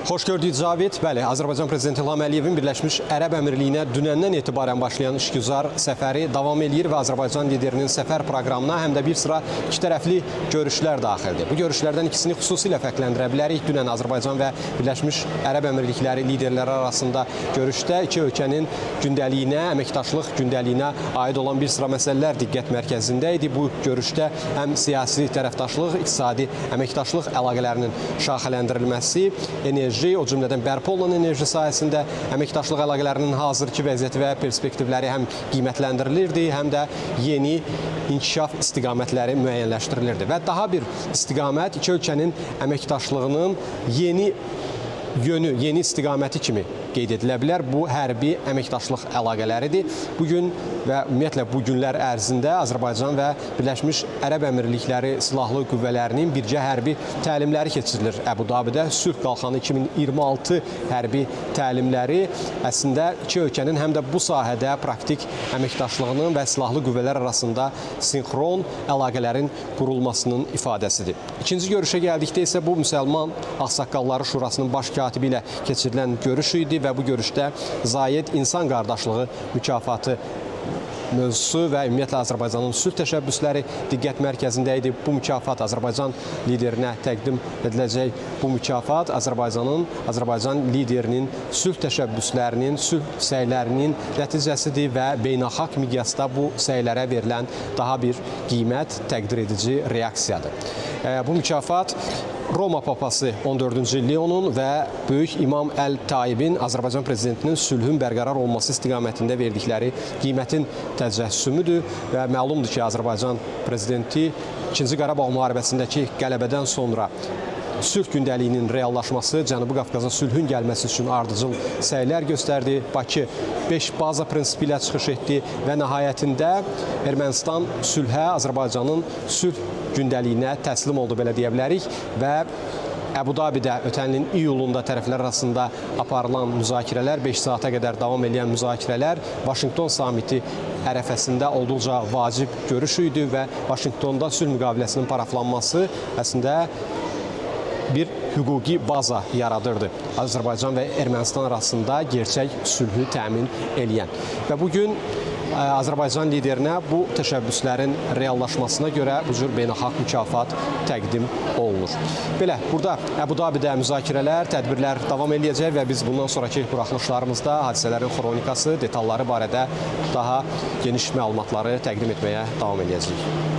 Xoş gördük Cavid. Bəli, Azərbaycan Prezidenti İlham Əliyevin Birləşmiş Ərəb Əmirliyinə dünəndən etibarən başlayan işgüzar səfəri davam edir və Azərbaycan liderinin səfər proqramına həm də bir sıra ikitərəfli görüşlər daxildir. Bu görüşlərdən ikisini xüsusilə fərqləndirə bilərik. Dünən Azərbaycan və Birləşmiş Ərəb Əmirlikləri liderləri arasında görüşdə iki ölkənin gündəliyinə, əməkdaşlıq gündəliyinə aid olan bir sıra məsələlər diqqət mərkəzində idi. Bu görüşdə həm siyasi tərəfdaşlıq, iqtisadi əməkdaşlıq əlaqələrinin şaxələndirilməsi, enerji, o cümlədən bərpa olunan enerji sahəsində əməkdaşlıq əlaqələrinin hazırki vəziyyəti və perspektivləri həm qiymətləndirilirdi, həm də yeni inkişaf istiqamətləri müəyyənləşdirilirdi. Və daha bir istiqamət iki ölkənin əməkdaşlığının yeni yönü, yeni istiqaməti kimi qeyd edilə bilər. Bu, hərbi əməkdaşlıq əlaqələridir. Bugün və ümumiyyətlə bu günlər ərzində Azərbaycan və Birləşmiş Ərəb Əmirlikləri Silahlı Qüvvələrinin birgə hərbi təlimləri keçirilir Əbu-Dabidə. Sülh Qalxanı 2026 hərbi təlimləri əslində iki ölkənin həm də bu sahədə praktik əməkdaşlığının və silahlı qüvvələr arasında sinxron əlaqələrin qurulmasının ifadəsidir. İkinci görüşə gəldikdə isə bu Müsəlman Ağsaqqalları Şurasının baş katibi ilə keçirilən görüş idi və bu görüşdə Zayed İnsan Qardaşlığı mükafatı mövzusu və ümumiyyətlə Azərbaycanın sülh təşəbbüsləri diqqət mərkəzində idi. Bu mükafat Azərbaycan liderinə təqdim ediləcək. Bu mükafat Azərbaycan liderinin sülh təşəbbüslərinin, sülh səylərinin nəticəsidir və beynəlxalq miqyasda bu səylərə verilən daha bir qiymət, təqdir edici reaksiyadır. Bu mükafat Roma Papası 14-cü Leonun və Böyük İmam Əl-Taibin Azərbaycan Prezidentinin sülhün bərqərar olması istiqamətində verdikləri qiymətin təcəssümüdür və məlumdur ki, Azərbaycan Prezidenti 2-ci Qarabağ müharibəsindəki qələbədən sonra sülh gündəliyinin reallaşması, Cənubi Qafqaza sülhün gəlməsi üçün ardıcıl səylər göstərdi. Bakı 5 baza prinsipi ilə çıxış etdi və nəhayətində Ermənistan sülhə, Azərbaycanın sülh gündəliyinə təslim oldu, belə deyə bilərik və Əbu-Dabidə ötən ilin iyulunda tərəflər arasında aparılan müzakirələr, 5 saata qədər davam edən müzakirələr Vaşinqton samiti ərəfəsində olduqca vacib görüş idi və Vaşinqtonda sülh müqaviləsinin paraflanması əslində bir hüquqi baza yaradırdı. Azərbaycan və Ermənistan arasında gerçək sülhü təmin eləyən. Və bugün Azərbaycan liderinə bu təşəbbüslərin reallaşmasına görə bu cür beynəlxalq mükafat təqdim olunur. Belə, burada Əbu-Dabidə müzakirələr, tədbirlər davam eləyəcək və biz bundan sonraki buraxılışlarımızda hadisələrin xronikası, detalları barədə daha geniş məlumatları təqdim etməyə davam eləyəcəyik.